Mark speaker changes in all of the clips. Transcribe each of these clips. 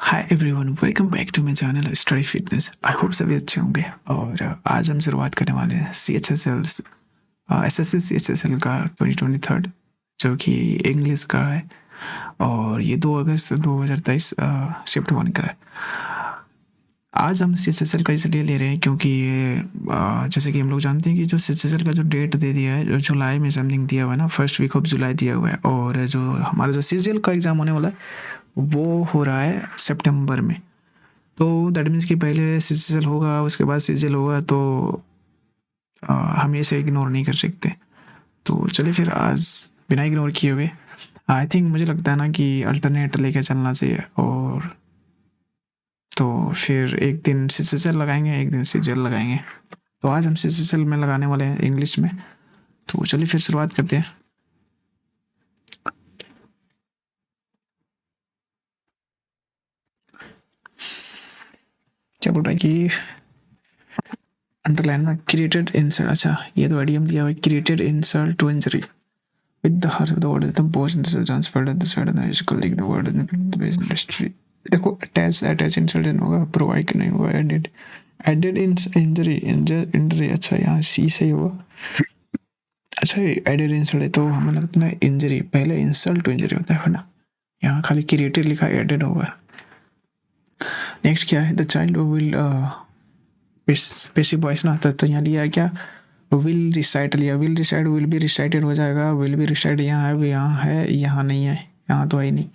Speaker 1: Hi everyone, welcome back to my channel study fitness. I hope सभी अच्छे होंगे। और आज हम शुरुआत करने वाले हैं C H S L S S C H S L का 2023 जो कि इंग्लिश का है। और ये 2 अगस्त 2023 शिफ्ट 1 का है। आज हम सी एच एस एल का इसलिए ले रहे हैं क्योंकि ये जैसे कि हम लोग जानते हैं कि जो सी एच एस एल का जो डेट दे दिया है, जो जुलाई में समथिंग दिया हुआ है ना, फर्स्ट वीक ऑफ जुलाई दिया हुआ है। और जो हमारा जो सी जी एल का एग्ज़ाम होने वाला है वो हो रहा है सितंबर में। तो दैट मीन्स कि पहले सीजीएल होगा, उसके बाद सीजीएल होगा, तो हम इसे इग्नोर नहीं कर सकते। तो चलिए फिर आज बिना इग्नोर किए हुए आई थिंक मुझे लगता है ना कि अल्टरनेट लेके चलना चाहिए। और तो फिर एक दिन सीजीएल लगाएंगे, एक दिन सीजीएल लगाएंगे। तो आज हम सीजीएल में लगाने वाले हैं इंग्लिश में। तो चलिए फिर शुरुआत करते हैं। क्या बोल रहा है कि अंडरलाइन में क्रिएटेड इंसल्ट। अच्छा, ये तो आइडियम दिया हुआ है, created insult to injury with the heart of the word is the boss and the transferred at the side of the musical like the word in the base industry। देखो attach insult होगा, provide नहीं होगा, added injury injury. अच्छा, यहाँ सी सही होगा। अच्छा, added insult है तो हमें लगता है इंजरी पहले इंसल्ट टू इंजरी होता है ना। यहाँ खाली क्रिएटेड लिखा है, एडेड होगा। नेक्स्ट क्या है, the child will passive voice ना, तो यहाँ लिया है क्या, विल रिसाइट लिया। Will recite will be recited हो जाएगा। विल बी रिसाइट यहाँ है, यहाँ है, यहाँ नहीं है, यहाँ तो है नहीं।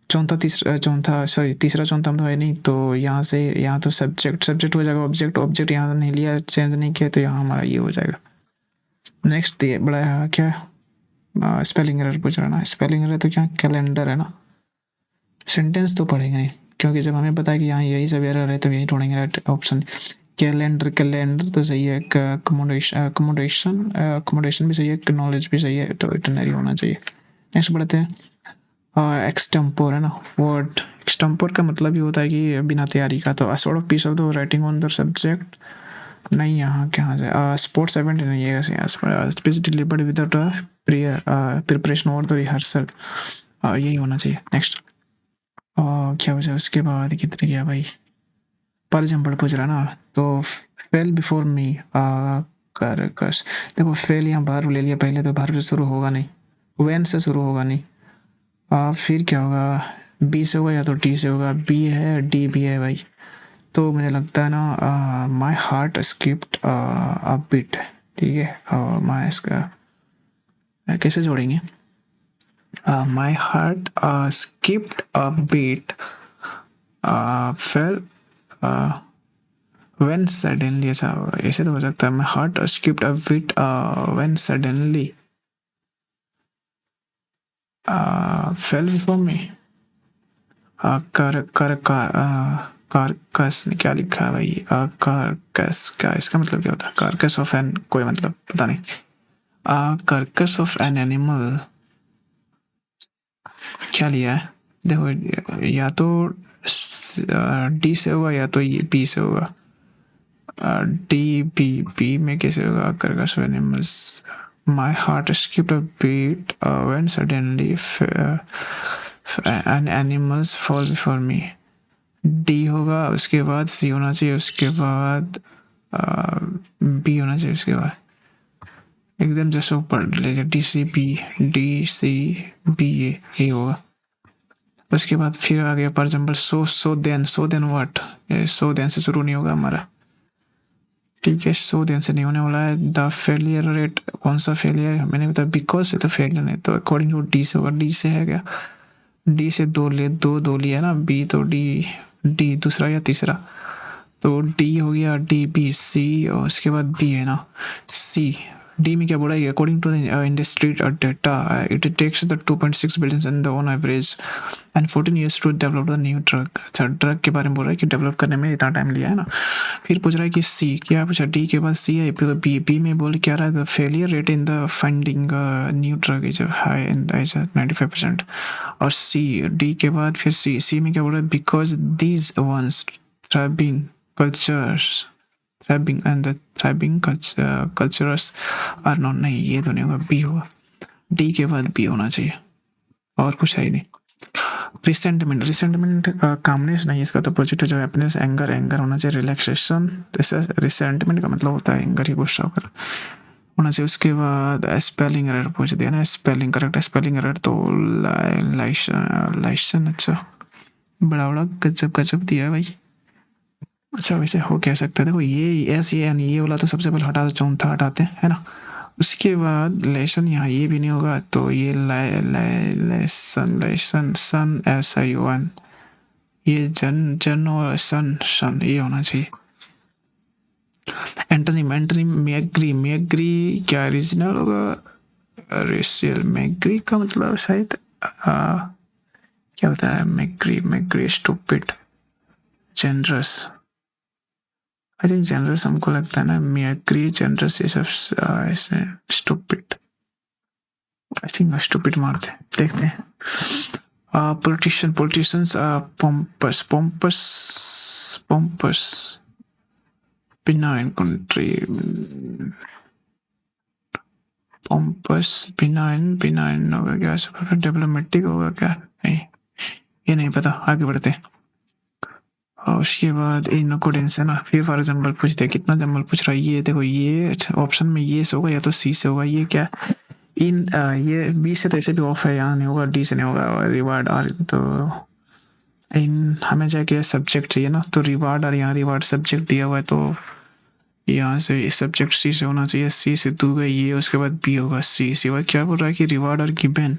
Speaker 1: तीसरा चौथा तो है नहीं, तो यहाँ से यहाँ तो सब्जेक्ट हो जाएगा। ऑब्जेक्ट यहाँ नहीं लिया, चेंज नहीं किया, तो यहाँ हमारा ये हो जाएगा। नेक्स्ट ये बड़ा है क्या, स्पेलिंग एरर पूछ रहा है ना। स्पेलिंग एरर तो क्या, कैलेंडर है ना। सेंटेंस तो पढ़ेंगे नहीं, क्योंकि जब हमें पता है कि यहाँ यही सब एरर है तो यही ढूंढेंगे ऑप्शन। कैलेंडर तो सही है। अकोमोडेशन भी सही है, नॉलेज भी सही है, तो इटनरी होना चाहिए। नेक्स्ट बढ़ते हैं, एक्सटेम्पोर है ना वर्ड। एक्सटेम्पोर का मतलब ये होता है कि बिना तैयारी का। तो sort of peace of the writing on the subject नहीं, यहाँ कहाँ से स्पोर्ट्स इवेंट नहीं है, स्पीच डिलीवर्ड विदाउट प्रिपरेशन और द रिहर्सल, यही होना चाहिए। नेक्स्ट क्या बचा उसके बाद, कितने गया भाई, पर एग्जाम्पल पूछ रहा ना। तो फेल बिफोर मी करकस। देखो फेल यहाँ बाहर ले लिया पहले, तो बाहर से शुरू होगा नहीं, वैन से शुरू होगा नहीं। फिर क्या होगा, बी से होगा या तो टी से होगा। बी है, डी भी है भाई। तो मुझे लगता है ना my heart skipped a beat. ठीक है, माई इसका कैसे जोड़ेंगे, my heart skipped a beat fell when suddenly। ऐसा ऐसे तो हो सकता है, my heart skipped a beat when suddenly fell before me। कारकस क्या लिखा है भाई, कारकस क्या, इसका मतलब क्या होता है, कारकस ऑफ एन, कोई मतलब पता नहीं। कारकस ऑफ एन एनिमल क्या लिया है, देखो या तो डी से होगा या तो ये बी से होगा। डी बी, बी में कैसे होगा, carcass of animals. My heart skipped a beat when suddenly an animals fall before me। D होगा, उसके बाद सी होना चाहिए, उसके बाद बी होना चाहिए, उसके बाद एकदम जैसे ऊपर ले डी सी बी, ये होगा। उसके बाद फिर आ गया for example so then what. So then से शुरू नहीं होगा हमारा, ठीक है। सो देन से नहीं होने वाला है। द फेलियर रेट, कौन सा फेलियर, मैंने बताया बिकॉज से तो फेलियर नहीं, तो अकॉर्डिंग टू डी से होगा। डी से है क्या, डी से दो लिया ना, बी तो डी दूसरा या तीसरा, तो डी हो गया, डी बी सी, और उसके बाद बी है ना सी। डी में क्या बोला है, according to the industry data it takes the 2.6 billion in the on average and 14 years to develop the new drug. अच्छा, ड्रग के बारे में बोल रहा है कि डेवलप करने में इतना टाइम लिया है ना। फिर पूछ रहा है कि सी क्या पूछा, डी के बाद सी है, बी में बोल क्या रहा है, the failure rate in the finding new drug is high and is 95%। और सी, डी के बाद फिर सी में क्या बोल रहा है, because these once thriving cultures thriving and the thriving cultures are not, नहीं ये तो नहीं होगा, बी होगा। डी के बाद बी होना चाहिए, और कुछ है ही नहीं। रिसेंटमेंट, रिसेंटमेंट कामनेस नहीं, इसका तो पॉजिटिव जो हैप्पीनेस, एंगर, एंगर होना चाहिए, रिलैक्सेशन, रिसेंटमेंट का मतलब होता है एंगर ही, गुस्सा होकर होना चाहिए। उसके बाद स्पेलिंग एरर पूछ दिया ना, स्पेलिंग करेक्ट, स्पेलिंग एरर तो लाइशन, लाइशन, अच्छा बड़ा बड़ा गजब गजब दिया है भाई। अच्छा वैसे हो कह सकते हैं, देखो ये ऐसे यानी ये वाला तो सबसे पहले हटा दो, चौथा हटाते हैं, है ना। उसके बाद लेसन, यहाँ ये भी नहीं होगा, तो ये लेसन, लेसन, सन, SION, ये जन, जन और सन, सन ये होना चाहिए। एंटोनिम, एंटोनिम मैग्री, मैग्री क्या रीजनल होगा, रेशियल, मैग्री का मतलब शायद क्या होता है, meagre, meagre stupid, generous, I think generous हमको लगता है ना, मैग्री, जेनरस ये सब ऐसे स्टूपिड, आई थिंक स्टूपिड मारते हैं, देखते हैं। Politician, politicians are pompous, pompous, pompous, benign country, pompous, benign, benign होगा क्या, डेवलपमेंटिक होगा क्या, नहीं ये नहीं पता, आगे बढ़ते हैं। और उसके बाद इन अकॉर्डेंस है ना, फिर फॉर एग्जाम्पल पूछते हैं, कितना जम्बल पूछ रहा है, ये देखो ये ऑप्शन में ये से होगा या तो सी से होगा, ये क्या इन ये बी से तो ऐसे भी ऑफ है, यहाँ नहीं होगा, डी से नहीं होगा, और रिवार्ड और तो इन हमें जाके सब्जेक्ट चाहिए ना, तो रिवार्ड और यहाँ रिवार्ड सब्जेक्ट दिया हुआ है, तो यहाँ से सब्जेक्ट सी से होना चाहिए, सी से दू गई ये, उसके बाद बी होगा, सी सिवाय क्या बोल रहा है कि रिवार्ड और गिवन,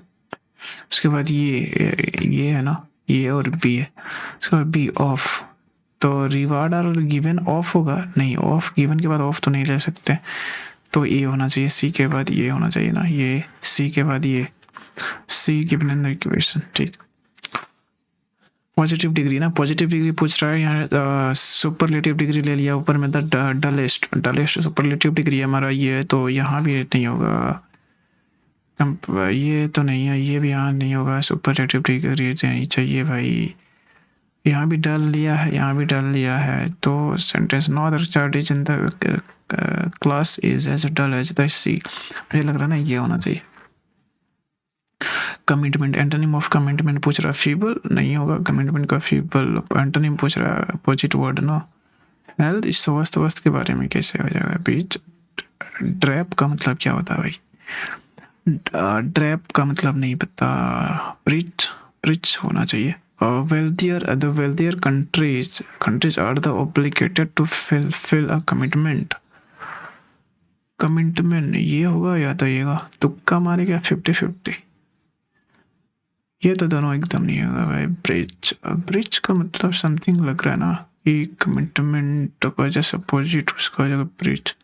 Speaker 1: उसके बाद ये है ना, ये और बी है, उसके बाद बी ऑफ, तो रिवार्ड और गिवन ऑफ होगा, नहीं ऑफ गिवन के बाद ऑफ तो नहीं ले सकते, तो ए होना चाहिए, सी के बाद ये होना चाहिए ना, ये सी के बाद ये, सी गिवन इन द इक्वेशन, ठीक। पॉजिटिव डिग्री ना, पॉजिटिव डिग्री पूछ रहा है यहाँ, सुपरलेटिव डिग्री ले लिया ऊपर में, the dullest, dullest superlative degree हमारा ये है, तो यहाँ भी नहीं होगा, ये तो नहीं है, ये भी यहाँ नहीं होगा, सुपरलेटिव डिग्री चाहिए भाई, यहाँ भी डल लिया है, यहाँ भी डल लिया है, तो sentence no other chart is in the class is as dull as the sea, मुझे लग रहा है ना ये होना चाहिए। कमिटमेंट, एंटोनिम ऑफ कमिटमेंट पूछ रहा है, फीबल नहीं होगा, कमिटमेंट का फीबल, एंटोनिम पूछ रहा है अपोजिट वर्ड नो, हेल्थ इस स्वस्थ वस्त के बारे में कैसे हो जाएगा, बीच, ड्रैप का मतलब क्या होता है भाई, ड्रैप का मतलब नहीं पता, रिच, रिच होना चाहिए, the wealthier countries are the obligated to fulfill a commitment, commitment ये होगा या तो ये होगा, तुक्का मारे क्या 50-50, ये तो दोनों एकदम नहीं होगा भाई। ब्रिज, ब्रिज का मतलब समथिंग लग रहा है ना, ये कमिटमेंट का जैसे अपोजिट उसका जगह ब्रिज,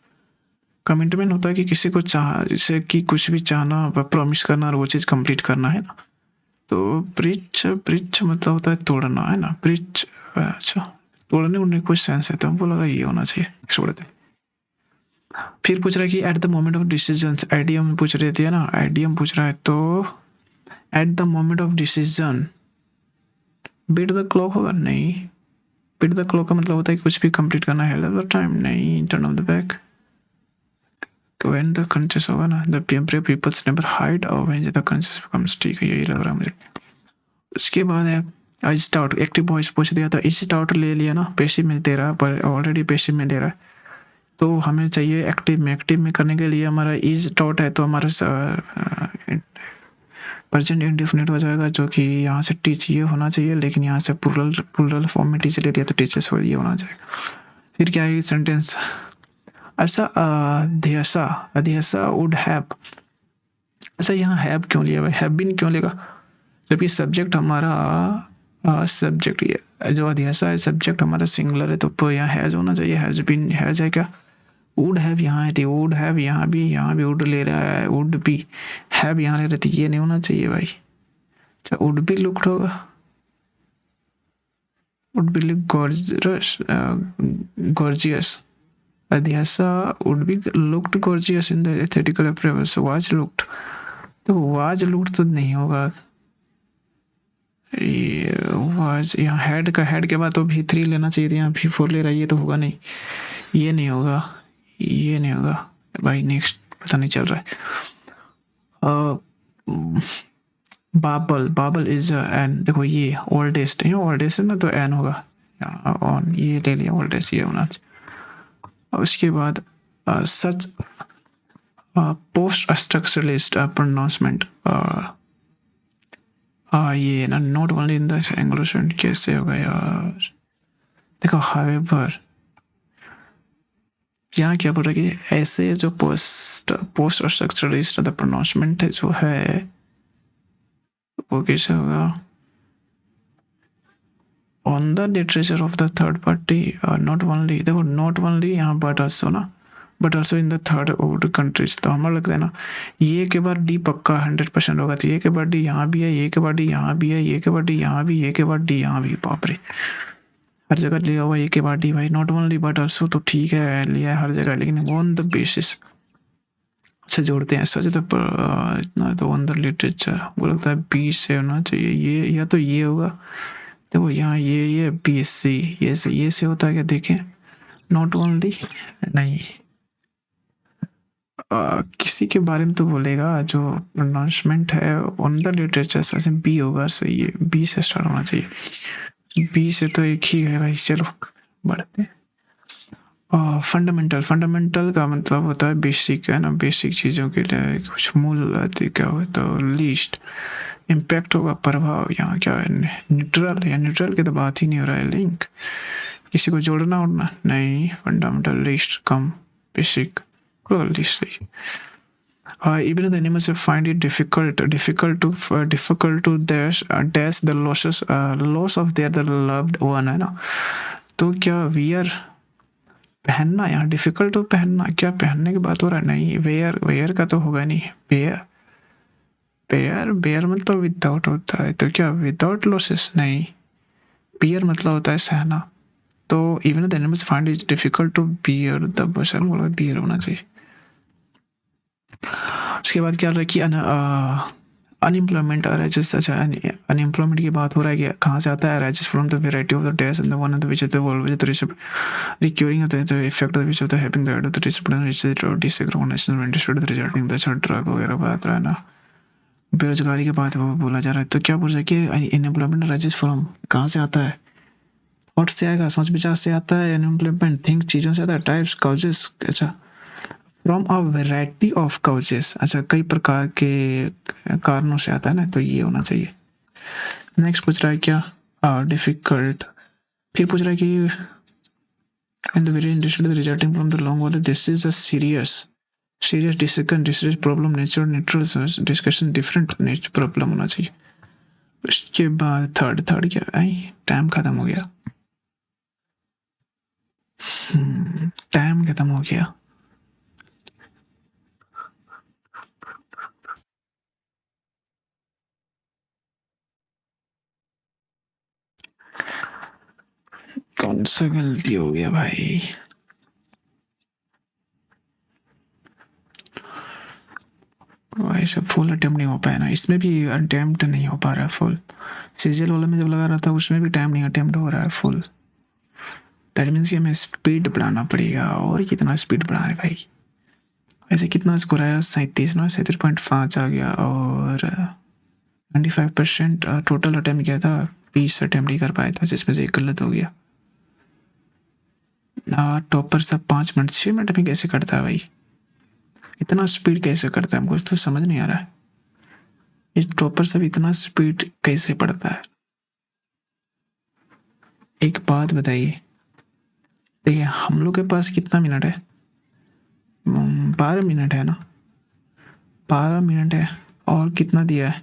Speaker 1: कमिटमेंट होता है कि किसी को चाह, जैसे कि कुछ भी चाहना, प्रॉमिस करना और वो चीज़ कंप्लीट करना है ना, तो ब्रिज, ब्रिज मतलब होता है तोड़ना, है ना, ब्रिज, अच्छा तोड़ने उड़ने कुछ सेंस है, तो हमको लगा ये होना चाहिए, छोड़ते। फिर पूछ रहा है कि at the moment of decision, idiom पूछ रहे थे ना, आइडियम पूछ रहा है, तो at the moment of decision, beat the clock होगा, नहीं बीट द क्लॉक का मतलब होता है कि कुछ भी कंप्लीट करना है, हेल्प द टाइम, नहीं turn off the back, when the conscious होगा ना, the people's never hide or when the conscious becomes, ठीक है यही लग रहा है मुझे। उसके बाद है आई स्टार्ट, एक्टिव वॉइस पूछ दिया, तो इस स्टार्ट ले लिया ना, पैसिव में दे रहा है, पर ऑलरेडी पैसिव में दे रहा है, तो हमें चाहिए एक्टिव में, एक्टिव में करने के लिए हमारा इज स्टार्ट है, तो हमारा प्रेजेंट इंडेफिनिट हो जाएगा, जो कि यहाँ से टीच ये होना चाहिए, लेकिन यहाँ से प्लूरल फॉर्म में टीच ले लिया, तो टीचर्स ये होना चाहिए। फिर क्या है सेंटेंस, अच्छा अध्यसा, अध्यसा वुड हैव, अच्छा यहाँ हैव क्यों लिया भाई, हैव बीन क्यों लेगा, जबकि सब्जेक्ट हमारा सब्जेक्ट ये जो अध्यसा है सब्जेक्ट हमारा सिंगुलर है, तो यहाँ हैज होना चाहिए, हैज बीन, हैज है क्या, वुड हैव यहाँ है, वुड हैव यहाँ भी वुड ले रहा है, वुड बी हैव यहाँ ले रही थी, ये नहीं होना चाहिए भाई, अच्छा वुड बी लुक्ड होगा, would be look gorgeous, Adhyasa would be looked gorgeous in the aesthetical apparel, so was looked, तो was looked तो नहीं होगा, ये was यहाँ head का, head के बाद तो V3 लेना चाहिए था, यहाँ V4 ले रहा है, ये तो होगा नहीं, ये नहीं होगा, ये नहीं होगा भाई, नेक्स्ट पता नहीं चल रहा है। बाबल, बाबल इज एन, देखो ये ओल्डेस्ट, ये ओल्डेस्ट है ना तो एन होगा ऑन, ये ले लिया ओल्डेस्ट, ये होना चाहिए। और उसके बाद सच पोस्ट स्ट्रक्चरलिस्ट प्रोनाउंसमेंट, ये ना not only in the English, कैसे होगा यार, देखो हावेवर यहाँ क्या बोल रहा है कि ऐसे जो post post structuralist the pronouncement है जो है वो कैसे होगा, on the literature of the third party, not only, देखो नॉट ओनली यहाँ बट ऑल्सो ना, but also in the third world countries, तो हमारा लगता है ना ये के बाद डी पक्का 100% होगा, तो ये के बाद डी यहाँ भी है, ये के बाद डी यहाँ भी है, ये के बाद डी यहाँ भी, ये के बाद डी यहाँ भी, बाप रे हर जगह लिया हुआ ये के बाद डी भाई, नॉट ओनली बट ऑल्सो तो ठीक है लिया है हर जगह, लेकिन ऑन द बेसिस से जोड़ते हैं सच तो इतना तो ऑन द लिटरेचर वो लगता है बी से होना चाहिए, ये या तो ये होगा, देखो यहाँ ये बी सी, ये से होता है क्या देखें, नॉट ओनली नहीं, किसी के बारे में तो बोलेगा जो प्रोनाउंसमेंट है ऑन द लिटरेचर से बी होगा, सही है बी से स्टार्ट होना चाहिए, बी से तो एक ही है भाई, चलो बढ़ते हैं। फंडामेंटल, फंडामेंटल का मतलब होता है बेसिक, है ना, बेसिक चीज़ों के लिए कुछ मूल क्या हो, तो लीस्ट इम्पैक्ट होगा, प्रभाव, यहाँ क्या है न्यूट्रल, या न्यूट्रल की तो बात ही नहीं हो रहा है, लिंक किसी को जोड़ना उड़ना नहीं, फंडामेंटल लीस्ट कम बेसिक लीस्ट सही। Even the animals find it difficult to dash the loss of their the loved one, है ना, तो क्या वियर पहनना, यहाँ डिफिकल्ट तो पहनना, क्या पहनने की बात हो रहा है, नहीं वेयर, वेयर का तो होगा नहीं, बेयर, बेयर बेयर मतलब विदाउट होता है, तो क्या विदाउट लॉसेस नहीं, बियर मतलब होता है सहना, तो even the animals find it difficult to bear the बशर, बोला बियर होना चाहिए। उसके बाद क्या कि अनएम्प्लॉयमेंट अराइजेस, अच्छा अनएम्प्लॉयमेंट की बात हो रहा है कि कहाँ से आता है, arises from the variety of the days and the one of the which the world which the recurring of the effect of which of the having the head of the discipline which the disagreement when distribute the resulting the drug वगैरह बात रहा है ना, बेरोजगारी की बात वो बोला जा रहा है, तो क्या बोल रहा है कि अनएम्प्लॉयमेंट अराइजेस फ्रॉम कहाँ से आता है, थॉट से आएगा, सोच विचार से आता है, अनएम्प्लॉयमेंट थिंक चीज़ों से आता है, टाइप्स काउजेस, अच्छा from a variety of causes, अच्छा कई प्रकार के कारणों से आता है ना, तो ये होना चाहिए। नेक्स्ट पूछ रहा है क्या डिफिकल्ट, फिर पूछ रहा है कि in the very industry resulting from the long wall, this is a serious discussion, serious problem, nature neutral discussion, different nature problem होना चाहिए। उसके बाद थर्ड क्या आई, टाइम खत्म हो गया, टाइम खत्म हो गया, कौन सा गलती हो गया भाई, वैसे फुल अटेम्प्ट नहीं हो पाया ना, इसमें भी अटेम्प्ट नहीं हो पा रहा है फुल, सीजल वाला में जब लगा रहा था उसमें भी टाइम नहीं अटेम्प्ट हो रहा है फुल, दैट मीन्स कि हमें स्पीड बढ़ाना पड़ेगा, और कितना स्पीड बढ़ा है भाई, वैसे कितना स्कोर आया 37 ना, 37.5 आ गया, और 95% टोटल अटेम्प्ट किया था, 20 अटेम्प्ट ही कर पाया था जिसमें से एक गलत हो गया। टॉपर सब 5 मिनट 6 मिनट में कैसे करता है भाई, इतना स्पीड कैसे करता है, हमको तो समझ नहीं आ रहा है, इस टॉपर सब इतना स्पीड कैसे पढ़ता है। एक बात बताइए, देखिए हम लोग के पास कितना मिनट है, 12 मिनट है ना, 12 मिनट है, और कितना दिया है,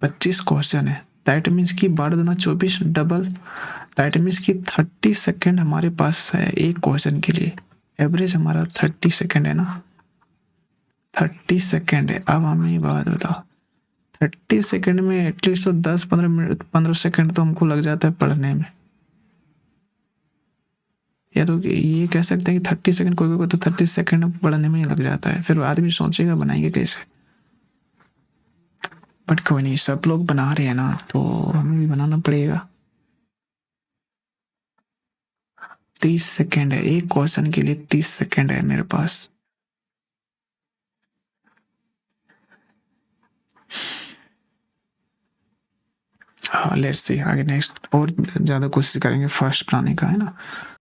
Speaker 1: 25 क्वेश्चन है, दैट मीन्स कि 12×2 = 24 डबल, दैट मीन्स कि 30 सेकेंड हमारे पास है एक क्वेश्चन के लिए, एवरेज हमारा 30 सेकेंड है ना, 30 सेकेंड है। अब हमें ये बात बताओ, 30 सेकेंड में एटलीस्ट तो 10-15 मिनट 15 सेकेंड तो हमको लग जाता है पढ़ने में, या तो ये कह सकते हैं कि 30 सेकेंड, कोई कोई तो 30 सेकेंड पढ़ने में ही लग जाता है, फिर आदमी सोचेगा बनाएंगे कैसे, बट कोई नहीं, सब लोग बना रहे हैं ना तो हमें भी बनाना पड़ेगा। 30 सेकेंड है एक क्वेश्चन के लिए, 30 सेकेंड है मेरे पास, हाँ लेट्स सी आगे नेक्स्ट और ज़्यादा कोशिश करेंगे फर्स्ट बनाने का, है ना।